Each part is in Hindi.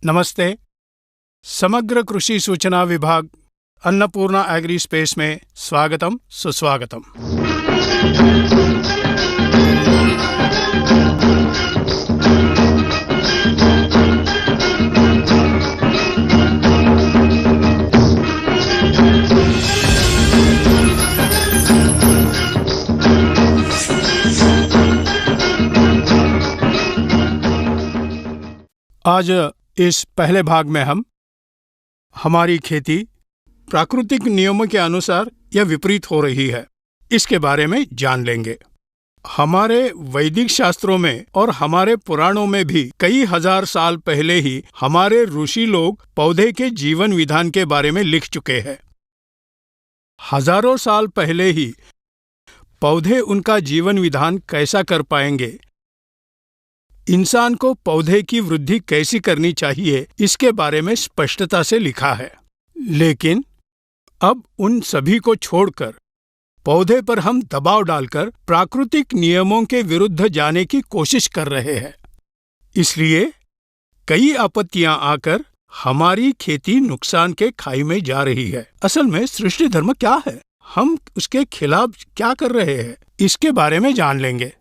नमस्ते। समग्र कृषि सूचना विभाग अन्नपूर्णा एग्री स्पेस में स्वागतम सुस्वागतम। आज इस पहले भाग में हम हमारी खेती प्राकृतिक नियमों के अनुसार या विपरीत हो रही है, इसके बारे में जान लेंगे। हमारे वैदिक शास्त्रों में और हमारे पुराणों में भी कई हजार साल पहले ही हमारे ऋषि लोग पौधे के जीवन विधान के बारे में लिख चुके हैं। हजारों साल पहले ही पौधे उनका जीवन विधान कैसा कर पाएंगे, इंसान को पौधे की वृद्धि कैसी करनी चाहिए, इसके बारे में स्पष्टता से लिखा है। लेकिन अब उन सभी को छोड़कर पौधे पर हम दबाव डालकर प्राकृतिक नियमों के विरुद्ध जाने की कोशिश कर रहे हैं। इसलिए कई आपत्तियां आकर हमारी खेती नुकसान के खाई में जा रही है। असल में सृष्टि धर्म क्या है, हम उसके खिलाफ क्या कर रहे हैं, इसके बारे में जान लेंगे।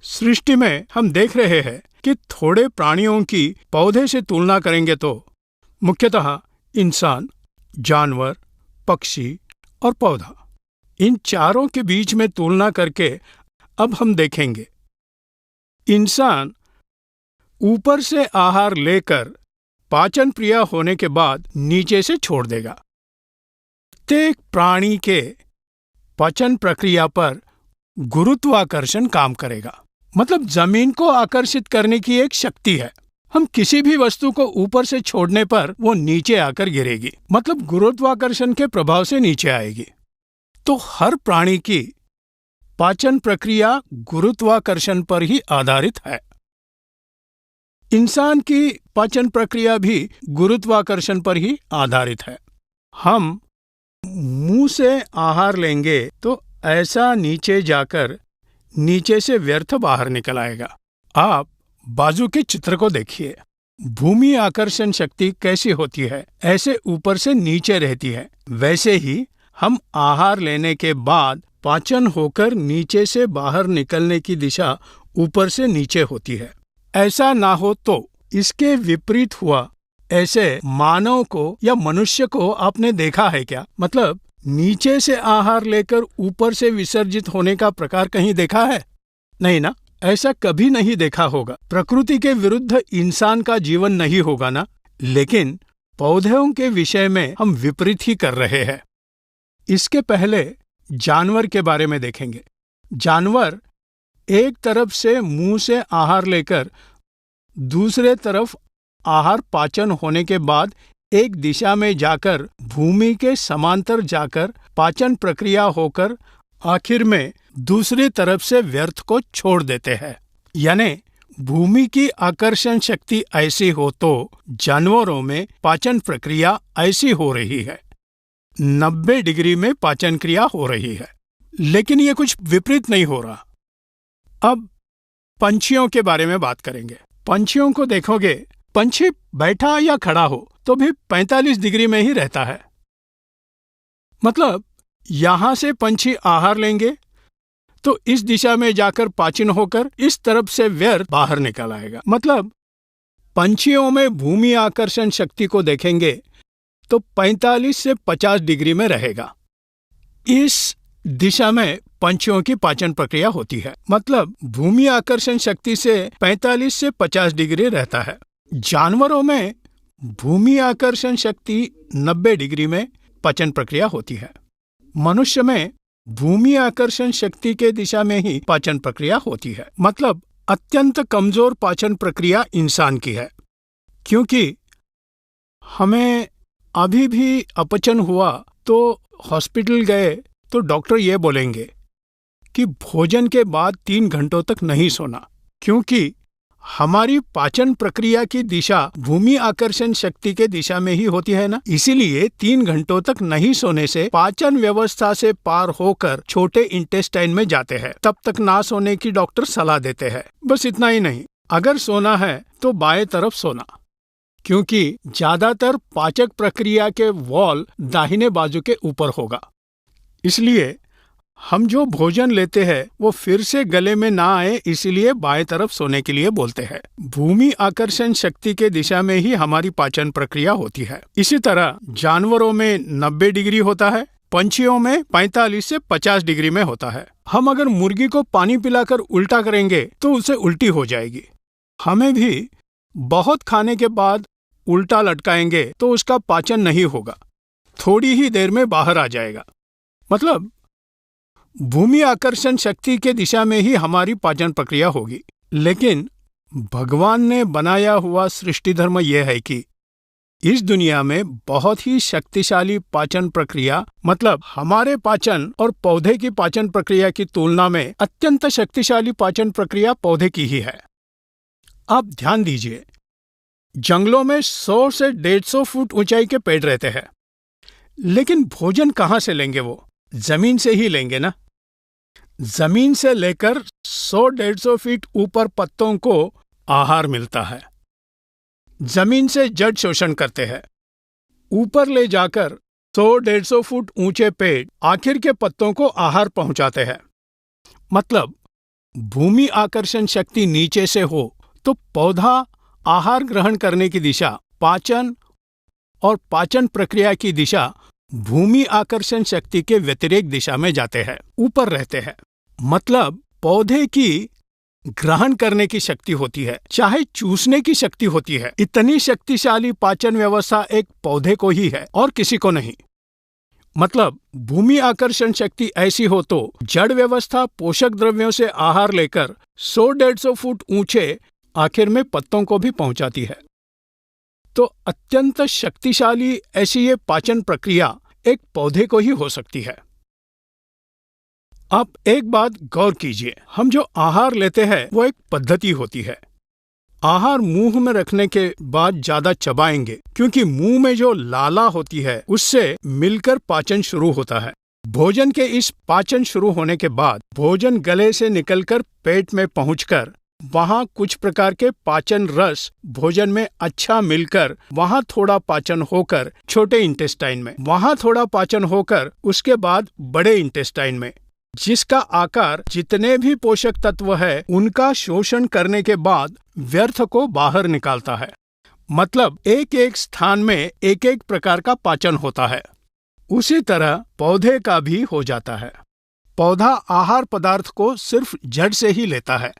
सृष्टि में हम देख रहे हैं कि थोड़े प्राणियों की पौधे से तुलना करेंगे तो मुख्यतः इंसान, जानवर, पक्षी और पौधा, इन चारों के बीच में तुलना करके अब हम देखेंगे। इंसान ऊपर से आहार लेकर पाचन क्रिया होने के बाद नीचे से छोड़ देगा। प्रत्येक प्राणी के पाचन प्रक्रिया पर गुरुत्वाकर्षण काम करेगा, मतलब जमीन को आकर्षित करने की एक शक्ति है। हम किसी भी वस्तु को ऊपर से छोड़ने पर वो नीचे आकर गिरेगी, मतलब गुरुत्वाकर्षण के प्रभाव से नीचे आएगी। तो हर प्राणी की पाचन प्रक्रिया गुरुत्वाकर्षण पर ही आधारित है। इंसान की पाचन प्रक्रिया भी गुरुत्वाकर्षण पर ही आधारित है। हम मुंह से आहार लेंगे तो ऐसा नीचे जाकर नीचे से व्यर्थ बाहर निकल आएगा। आप बाजू के चित्र को देखिए। भूमि आकर्षण शक्ति कैसी होती है, ऐसे ऊपर से नीचे रहती है, वैसे ही हम आहार लेने के बाद पाचन होकर नीचे से बाहर निकलने की दिशा ऊपर से नीचे होती है। ऐसा ना हो तो इसके विपरीत हुआ ऐसे मानव को या मनुष्य को आपने देखा है क्या? मतलब नीचे से आहार लेकर ऊपर से विसर्जित होने का प्रकार कहीं देखा है? नहीं ना, ऐसा कभी नहीं देखा होगा। प्रकृति के विरुद्ध इंसान का जीवन नहीं होगा ना। लेकिन पौधों के विषय में हम विपरीत ही कर रहे हैं। इसके पहले जानवर के बारे में देखेंगे। जानवर एक तरफ से मुंह से आहार लेकर दूसरे तरफ आहार पाचन होने के बाद एक दिशा में जाकर भूमि के समांतर जाकर पाचन प्रक्रिया होकर आखिर में दूसरी तरफ से व्यर्थ को छोड़ देते हैं। यानी भूमि की आकर्षण शक्ति ऐसी हो तो जानवरों में पाचन प्रक्रिया ऐसी हो रही है, 90 डिग्री में पाचन क्रिया हो रही है। लेकिन ये कुछ विपरीत नहीं हो रहा। अब पंछियों के बारे में बात करेंगे। पंछियों को देखोगे, पंछी बैठा या खड़ा हो तो भी 45 डिग्री में ही रहता है। मतलब यहां से पंछी आहार लेंगे तो इस दिशा में जाकर पाचन होकर इस तरफ से व्यर्थ बाहर निकल आएगा। मतलब पंछियों में भूमि आकर्षण शक्ति को देखेंगे तो 45 से 50 डिग्री में रहेगा। इस दिशा में पंछियों की पाचन प्रक्रिया होती है। मतलब भूमि आकर्षण शक्ति से 45 से 50 डिग्री रहता है। जानवरों में भूमि आकर्षण शक्ति 90 डिग्री में पाचन प्रक्रिया होती है। मनुष्य में भूमि आकर्षण शक्ति के दिशा में ही पाचन प्रक्रिया होती है। मतलब अत्यंत कमजोर पाचन प्रक्रिया इंसान की है। क्योंकि हमें अभी भी अपचन हुआ तो हॉस्पिटल गए तो डॉक्टर ये बोलेंगे कि भोजन के बाद 3 घंटों तक नहीं सोना, क्योंकि हमारी पाचन प्रक्रिया की दिशा भूमि आकर्षण शक्ति के दिशा में ही होती है ना। इसीलिए 3 घंटों तक नहीं सोने से पाचन व्यवस्था से पार होकर छोटे इंटेस्टाइन में जाते हैं। तब तक ना सोने की डॉक्टर सलाह देते हैं। बस इतना ही नहीं, अगर सोना है तो बाएं तरफ सोना, क्योंकि ज्यादातर पाचक प्रक्रिया के वॉल दाहिने बाजू के ऊपर होगा। इसलिए हम जो भोजन लेते हैं वो फिर से गले में ना आए, इसलिए बाएं तरफ सोने के लिए बोलते हैं। भूमि आकर्षण शक्ति के दिशा में ही हमारी पाचन प्रक्रिया होती है। इसी तरह जानवरों में 90 डिग्री होता है, पंछियों में 45 से 50 डिग्री में होता है। हम अगर मुर्गी को पानी पिलाकर उल्टा करेंगे तो उसे उल्टी हो जाएगी। हमें भी बहुत खाने के बाद उल्टा लटकाएंगे तो उसका पाचन नहीं होगा, थोड़ी ही देर में बाहर आ जाएगा। मतलब भूमि आकर्षण शक्ति के दिशा में ही हमारी पाचन प्रक्रिया होगी। लेकिन भगवान ने बनाया हुआ सृष्टि धर्म यह है कि इस दुनिया में बहुत ही शक्तिशाली पाचन प्रक्रिया, मतलब हमारे पाचन और पौधे की पाचन प्रक्रिया की तुलना में अत्यंत शक्तिशाली पाचन प्रक्रिया पौधे की ही है। आप ध्यान दीजिए, जंगलों में 100 से 150 फुट ऊंचाई के पेड़ रहते हैं, लेकिन भोजन कहाँ से लेंगे? वो जमीन से ही लेंगे ना। जमीन से लेकर 100-150 फीट ऊपर पत्तों को आहार मिलता है। जमीन से जड़ शोषण करते हैं, ऊपर ले जाकर 100-150 फुट ऊंचे पेड़ आखिर के पत्तों को आहार पहुंचाते हैं। मतलब भूमि आकर्षण शक्ति नीचे से हो तो पौधा आहार ग्रहण करने की दिशा पाचन और पाचन प्रक्रिया की दिशा भूमि आकर्षण शक्ति के व्यतिरेक दिशा में जाते हैं, ऊपर रहते हैं। मतलब पौधे की ग्रहण करने की शक्ति होती है, चाहे चूसने की शक्ति होती है। इतनी शक्तिशाली पाचन व्यवस्था एक पौधे को ही है और किसी को नहीं। मतलब भूमि आकर्षण शक्ति ऐसी हो तो जड़ व्यवस्था पोषक द्रव्यों से आहार लेकर 100-150 फुट ऊंचे आखिर में पत्तों को भी पहुंचाती है। तो अत्यंत शक्तिशाली ऐसी ये पाचन प्रक्रिया एक पौधे को ही हो सकती है। आप एक बात गौर कीजिए, हम जो आहार लेते हैं वो एक पद्धति होती है। आहार मुंह में रखने के बाद ज्यादा चबाएंगे, क्योंकि मुंह में जो लाला होती है उससे मिलकर पाचन शुरू होता है। भोजन के इस पाचन शुरू होने के बाद भोजन गले से निकलकर पेट में पहुंचकर वहां कुछ प्रकार के पाचन रस भोजन में अच्छा मिलकर वहां थोड़ा पाचन होकर छोटे इंटेस्टाइन में, वहां थोड़ा पाचन होकर उसके बाद बड़े इंटेस्टाइन में, जिसका आकार जितने भी पोषक तत्व है उनका शोषण करने के बाद व्यर्थ को बाहर निकालता है। मतलब एक एक स्थान में एक एक प्रकार का पाचन होता है। उसी तरह पौधे का भी हो जाता है। पौधा आहार पदार्थ को सिर्फ जड़ से ही लेता है।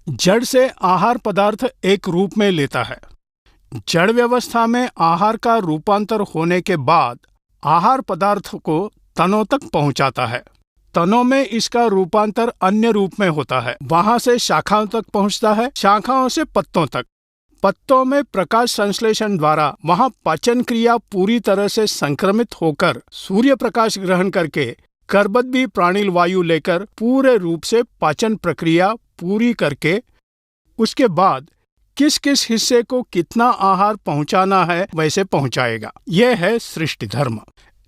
जड़ से आहार पदार्थ एक रूप में लेता है। जड़ व्यवस्था में आहार का रूपांतर होने के बाद आहार पदार्थ को तनों तक पहुंचाता है। तनों में इसका रूपांतर अन्य रूप में होता है, वहां से शाखाओं तक पहुंचता है, शाखाओं से पत्तों तक। पत्तों में प्रकाश संश्लेषण द्वारा वहां पाचन क्रिया पूरी तरह से संक्रमित होकर सूर्य प्रकाश ग्रहण करके कर्बद्दी प्राणिल वायु लेकर पूरे रूप से पाचन प्रक्रिया पूरी करके उसके बाद किस किस हिस्से को कितना आहार पहुंचाना है वैसे पहुंचाएगा। यह है सृष्टि धर्म।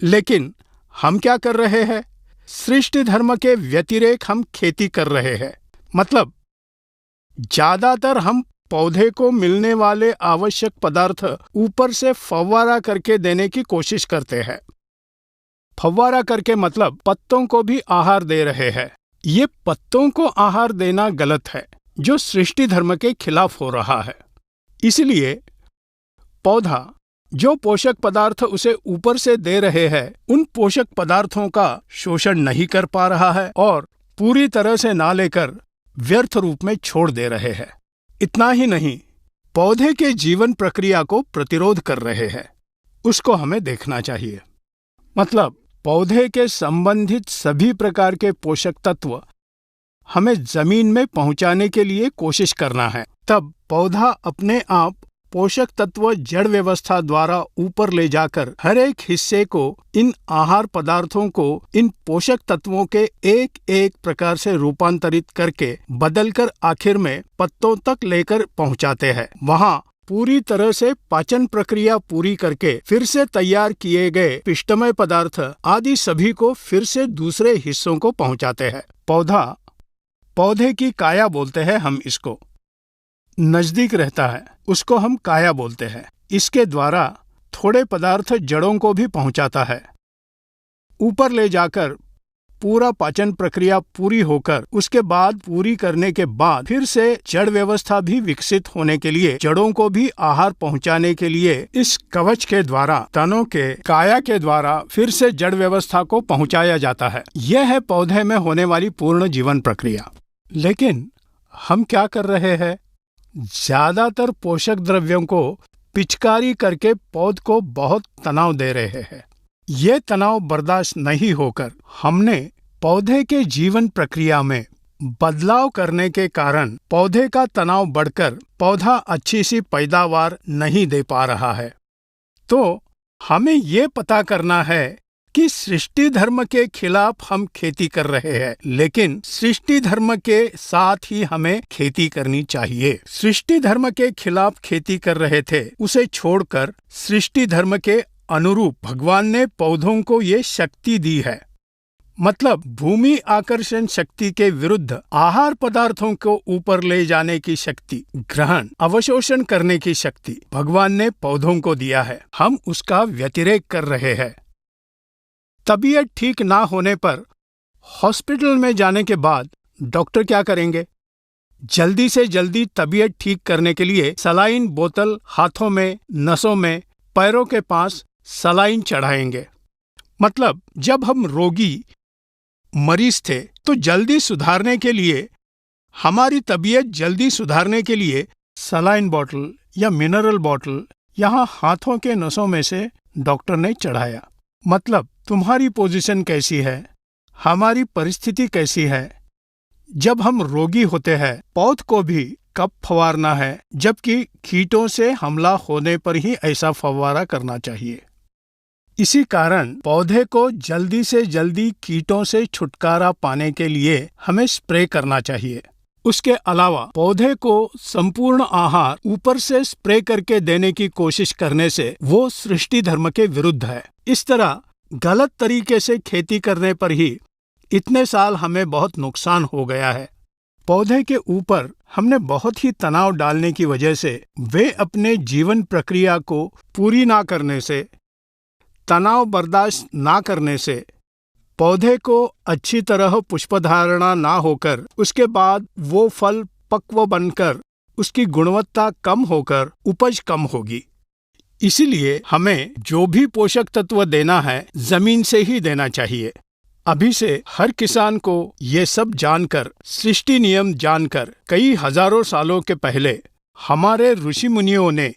लेकिन हम क्या कर रहे हैं? सृष्टि धर्म के व्यतिरेक हम खेती कर रहे हैं। मतलब ज्यादातर हम पौधे को मिलने वाले आवश्यक पदार्थ ऊपर से फव्वारा करके देने की कोशिश करते हैं। फव्वारा करके मतलब पत्तों को भी आहार दे रहे हैं। ये पत्तों को आहार देना गलत है, जो सृष्टि धर्म के खिलाफ हो रहा है। इसलिए पौधा जो पोषक पदार्थ उसे ऊपर से दे रहे हैं उन पोषक पदार्थों का शोषण नहीं कर पा रहा है और पूरी तरह से ना लेकर व्यर्थ रूप में छोड़ दे रहे हैं। इतना ही नहीं, पौधे के जीवन प्रक्रिया को प्रतिरोध कर रहे हैं। उसको हमें देखना चाहिए। मतलब पौधे के संबंधित सभी प्रकार के पोषक तत्व हमें जमीन में पहुंचाने के लिए कोशिश करना है। तब पौधा अपने आप पोषक तत्व जड़ व्यवस्था द्वारा ऊपर ले जाकर हर एक हिस्से को, इन आहार पदार्थों को इन पोषक तत्वों के एक एक प्रकार से रूपांतरित करके बदलकर आखिर में पत्तों तक लेकर पहुंचाते हैं। वहां पूरी तरह से पाचन प्रक्रिया पूरी करके फिर से तैयार किए गए पिष्टमय पदार्थ आदि सभी को फिर से दूसरे हिस्सों को पहुंचाते हैं। पौधे की काया बोलते हैं हम इसको, नजदीक रहता है उसको हम काया बोलते हैं। इसके द्वारा थोड़े पदार्थ जड़ों को भी पहुंचाता है। ऊपर ले जाकर पूरा पाचन प्रक्रिया पूरी होकर उसके बाद पूरी करने के बाद फिर से जड़ व्यवस्था भी विकसित होने के लिए जड़ों को भी आहार पहुंचाने के लिए इस कवच के द्वारा, तनों के काया के द्वारा फिर से जड़ व्यवस्था को पहुंचाया जाता है। यह है पौधे में होने वाली पूर्ण जीवन प्रक्रिया। लेकिन हम क्या कर रहे हैं? ज्यादातर पोषक द्रव्यों को पिचकारी करके पौध को बहुत तनाव दे रहे हैं। ये तनाव बर्दाश्त नहीं होकर हमने पौधे के जीवन प्रक्रिया में बदलाव करने के कारण पौधे का तनाव बढ़कर पौधा अच्छी सी पैदावार नहीं दे पा रहा है। तो हमें ये पता करना है कि सृष्टि धर्म के खिलाफ हम खेती कर रहे हैं, लेकिन सृष्टि धर्म के साथ ही हमें खेती करनी चाहिए। सृष्टि धर्म के खिलाफ खेती कर रहे थे, उसे छोड़कर सृष्टि धर्म के अनुरूप भगवान ने पौधों को ये शक्ति दी है। मतलब भूमि आकर्षण शक्ति के विरुद्ध आहार पदार्थों को ऊपर ले जाने की शक्ति, ग्रहण अवशोषण करने की शक्ति भगवान ने पौधों को दिया है। हम उसका व्यतिरेक कर रहे हैं। तबीयत ठीक ना होने पर हॉस्पिटल में जाने के बाद डॉक्टर क्या करेंगे? जल्दी से जल्दी तबीयत ठीक करने के लिए सलाइन बोतल हाथों में, नसों में, पैरों के पास सलाइन चढ़ाएंगे। मतलब जब हम रोगी मरीज थे तो जल्दी सुधारने के लिए, हमारी तबीयत जल्दी सुधारने के लिए सलाइन बॉटल या मिनरल बॉटल यहाँ हाथों के नसों में से डॉक्टर ने चढ़ाया। मतलब तुम्हारी पोजीशन कैसी है, हमारी परिस्थिति कैसी है। जब हम रोगी होते हैं पौध को भी कब फवारना है, जबकि कीटों से हमला होने पर ही ऐसा फवारा करना चाहिए। इसी कारण पौधे को जल्दी से जल्दी कीटों से छुटकारा पाने के लिए हमें स्प्रे करना चाहिए। उसके अलावा पौधे को संपूर्ण आहार ऊपर से स्प्रे करके देने की कोशिश करने से वो सृष्टि धर्म के विरुद्ध है। इस तरह गलत तरीके से खेती करने पर ही इतने साल हमें बहुत नुकसान हो गया है। पौधे के ऊपर हमने बहुत ही तनाव डालने की वजह से, वे अपने जीवन प्रक्रिया को पूरी ना करने से, तनाव बर्दाश्त ना करने से, पौधे को अच्छी तरह पुष्पधारणा ना होकर उसके बाद वो फल पक्व बनकर उसकी गुणवत्ता कम होकर उपज कम होगी। इसीलिए हमें जो भी पोषक तत्व देना है जमीन से ही देना चाहिए। अभी से हर किसान को ये सब जानकर, सृष्टि नियम जानकर, कई हजारों सालों के पहले हमारे ऋषि मुनियों ने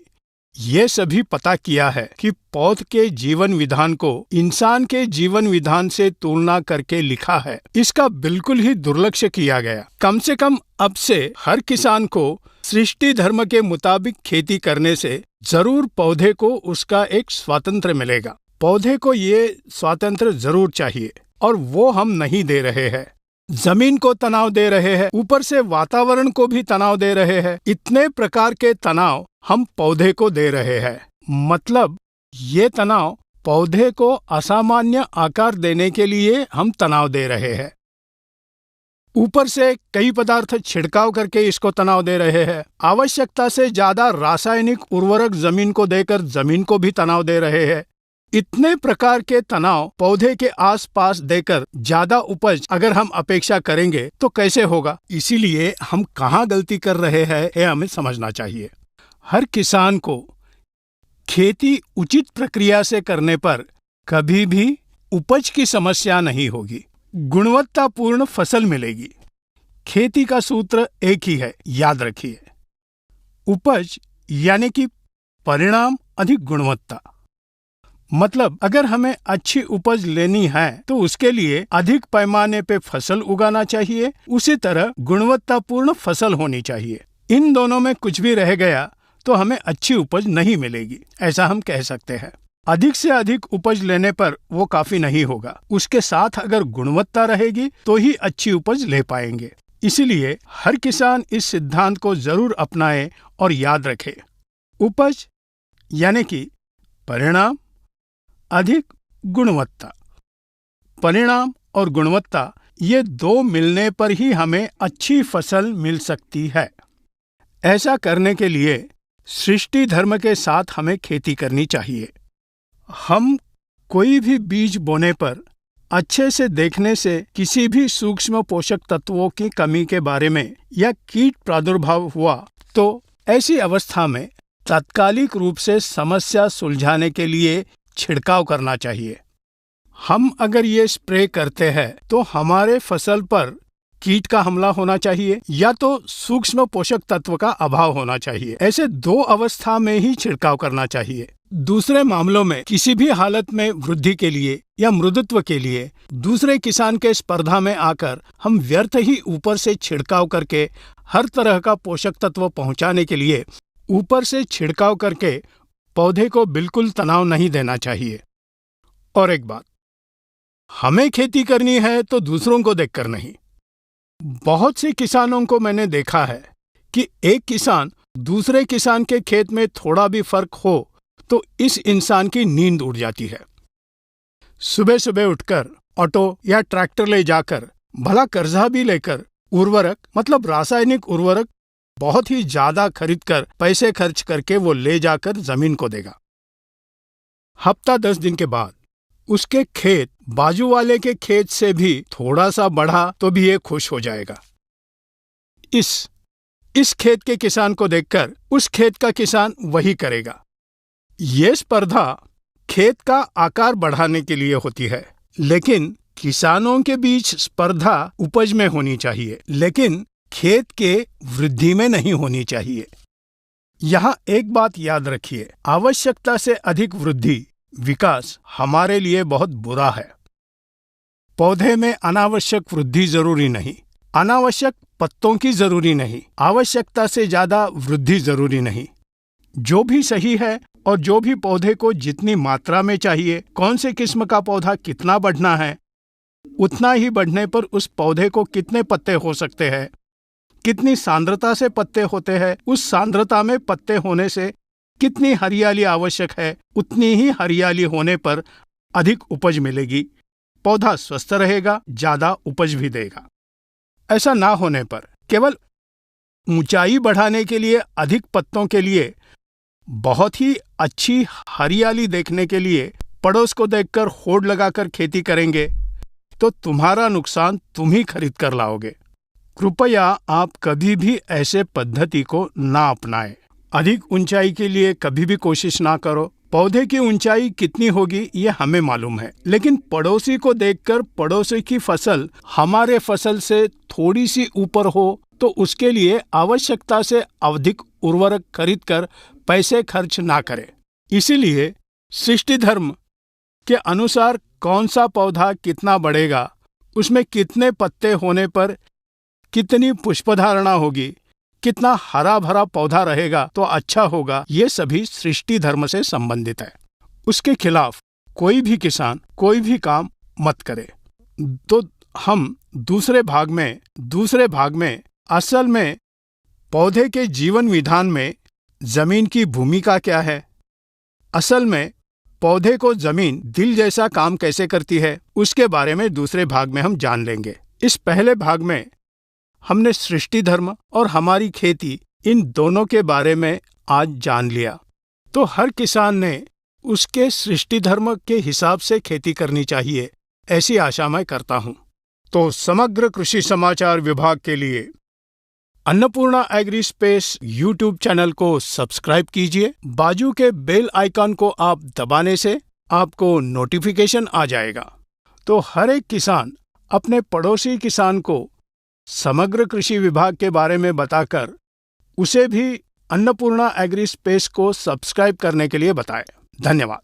ये सभी पता किया है कि पौध के जीवन विधान को इंसान के जीवन विधान से तुलना करके लिखा है। इसका बिल्कुल ही दुर्लक्ष्य किया गया। कम से कम अब से हर किसान को सृष्टि धर्म के मुताबिक खेती करने से जरूर पौधे को उसका एक स्वातंत्र्य मिलेगा। पौधे को ये स्वातंत्र्य जरूर चाहिए और वो हम नहीं दे रहे हैं। जमीन को तनाव दे रहे हैं, ऊपर से वातावरण को भी तनाव दे रहे हैं। इतने प्रकार के तनाव हम पौधे को दे रहे हैं। मतलब ये तनाव पौधे को असामान्य आकार देने के लिए हम तनाव दे रहे हैं। ऊपर से कई पदार्थ छिड़काव करके इसको तनाव दे रहे हैं। आवश्यकता से ज्यादा रासायनिक उर्वरक जमीन को देकर जमीन को भी तनाव दे रहे हैं। इतने प्रकार के तनाव पौधे के आसपास देकर ज्यादा उपज अगर हम अपेक्षा करेंगे तो कैसे होगा? इसीलिए हम कहाँ गलती कर रहे हैं ये हमें समझना चाहिए। हर किसान को खेती उचित प्रक्रिया से करने पर कभी भी उपज की समस्या नहीं होगी, गुणवत्तापूर्ण फसल मिलेगी। खेती का सूत्र एक ही है, याद रखिए, उपज यानी कि परिणाम अधिक गुणवत्ता। मतलब अगर हमें अच्छी उपज लेनी है तो उसके लिए अधिक पैमाने पे फसल उगाना चाहिए, उसी तरह गुणवत्तापूर्ण फसल होनी चाहिए। इन दोनों में कुछ भी रह गया तो हमें अच्छी उपज नहीं मिलेगी, ऐसा हम कह सकते हैं। अधिक से अधिक उपज लेने पर वो काफी नहीं होगा, उसके साथ अगर गुणवत्ता रहेगी तो ही अच्छी उपज ले पाएंगे। इसीलिए हर किसान इस सिद्धांत को जरूर अपनाए और याद रखे, उपज यानी कि परिणाम अधिक गुणवत्ता। परिणाम और गुणवत्ता ये दो मिलने पर ही हमें अच्छी फसल मिल सकती है। ऐसा करने के लिए सृष्टि धर्म के साथ हमें खेती करनी चाहिए। हम कोई भी बीज बोने पर अच्छे से देखने से किसी भी सूक्ष्म पोषक तत्वों की कमी के बारे में या कीट प्रादुर्भाव हुआ तो ऐसी अवस्था में तात्कालिक रूप से समस्या सुलझाने के लिए छिड़काव करना चाहिए। हम अगर ये स्प्रे करते हैं तो हमारे फसल पर कीट का हमला होना चाहिए या तो सूक्ष्म पोषक तत्व का अभाव होना चाहिए। ऐसे दो अवस्था में ही छिड़काव करना चाहिए। दूसरे मामलों में किसी भी हालत में वृद्धि के लिए या मृदुत्व के लिए दूसरे किसान के स्पर्धा में आकर हम व्यर्थ ही ऊपर से छिड़काव करके हर तरह का पोषक तत्व पहुंचाने के लिए ऊपर से छिड़काव करके पौधे को बिल्कुल तनाव नहीं देना चाहिए। और एक बात, हमें खेती करनी है तो दूसरों को देखकर नहीं। बहुत से किसानों को मैंने देखा है कि एक किसान दूसरे किसान के खेत में थोड़ा भी फर्क हो तो इस इंसान की नींद उड़ जाती है। सुबह सुबह उठकर ऑटो या ट्रैक्टर ले जाकर भला कर्जा भी लेकर उर्वरक मतलब रासायनिक उर्वरक बहुत ही ज्यादा खरीदकर पैसे खर्च करके वो ले जाकर जमीन को देगा। हफ्ता 10 दिन के बाद उसके खेत बाजू वाले के खेत से भी थोड़ा सा बढ़ा तो भी ये खुश हो जाएगा। इस खेत के किसान को देखकर उस खेत का किसान वही करेगा। ये स्पर्धा खेत का आकार बढ़ाने के लिए होती है, लेकिन किसानों के बीच स्पर्धा उपज में होनी चाहिए, लेकिन खेत के वृद्धि में नहीं होनी चाहिए। यहाँ एक बात याद रखिए, आवश्यकता से अधिक वृद्धि विकास हमारे लिए बहुत बुरा है। पौधे में अनावश्यक वृद्धि जरूरी नहीं, अनावश्यक पत्तों की जरूरी नहीं, आवश्यकता से ज्यादा वृद्धि जरूरी नहीं। जो भी सही है और जो भी पौधे को जितनी मात्रा में चाहिए, कौन से किस्म का पौधा कितना बढ़ना है, उतना ही बढ़ने पर उस पौधे को कितने पत्ते हो सकते हैं, कितनी सांद्रता से पत्ते होते हैं, उस सांद्रता में पत्ते होने से कितनी हरियाली आवश्यक है, उतनी ही हरियाली होने पर अधिक उपज मिलेगी, पौधा स्वस्थ रहेगा, ज्यादा उपज भी देगा। ऐसा ना होने पर केवल ऊंचाई बढ़ाने के लिए, अधिक पत्तों के लिए, बहुत ही अच्छी हरियाली देखने के लिए पड़ोस को देखकर होड़ लगाकर खेती करेंगे तो तुम्हारा नुकसान तुम ही खरीद कर लाओगे। कृपया आप कभी भी ऐसे पद्धति को ना अपनाएं। अधिक ऊंचाई के लिए कभी भी कोशिश ना करो। पौधे की ऊंचाई कितनी होगी ये हमें मालूम है, लेकिन पड़ोसी को देखकर पड़ोसी की फसल हमारे फसल से थोड़ी सी ऊपर हो तो उसके लिए आवश्यकता से अधिक उर्वरक खरीदकर पैसे खर्च ना करें। इसीलिए सृष्टि धर्म के अनुसार कौन सा पौधा कितना बढ़ेगा, उसमें कितने पत्ते होने पर कितनी पुष्पधारणा होगी, कितना हरा भरा पौधा रहेगा तो अच्छा होगा, ये सभी सृष्टि धर्म से संबंधित है। उसके खिलाफ कोई भी किसान कोई भी काम मत करे। तो हम दूसरे भाग में असल में पौधे के जीवन विधान में जमीन की भूमिका क्या है, असल में पौधे को जमीन दिल जैसा काम कैसे करती है, उसके बारे में दूसरे भाग में हम जान लेंगे। इस पहले भाग में हमने सृष्टि धर्म और हमारी खेती इन दोनों के बारे में आज जान लिया। तो हर किसान ने उसके सृष्टि धर्म के हिसाब से खेती करनी चाहिए, ऐसी आशा मैं करता हूँ। तो समग्र कृषि समाचार विभाग के लिए Annapurna agri space YouTube channel को सब्सक्राइब कीजिए। बाजू के बेल आइकन को आप दबाने से आपको नोटिफिकेशन आ जाएगा। तो हर एक किसान अपने पड़ोसी किसान को समग्र कृषि विभाग के बारे में बताकर उसे भी अन्नपूर्णा एग्री स्पेस को सब्सक्राइब करने के लिए बताएं। धन्यवाद।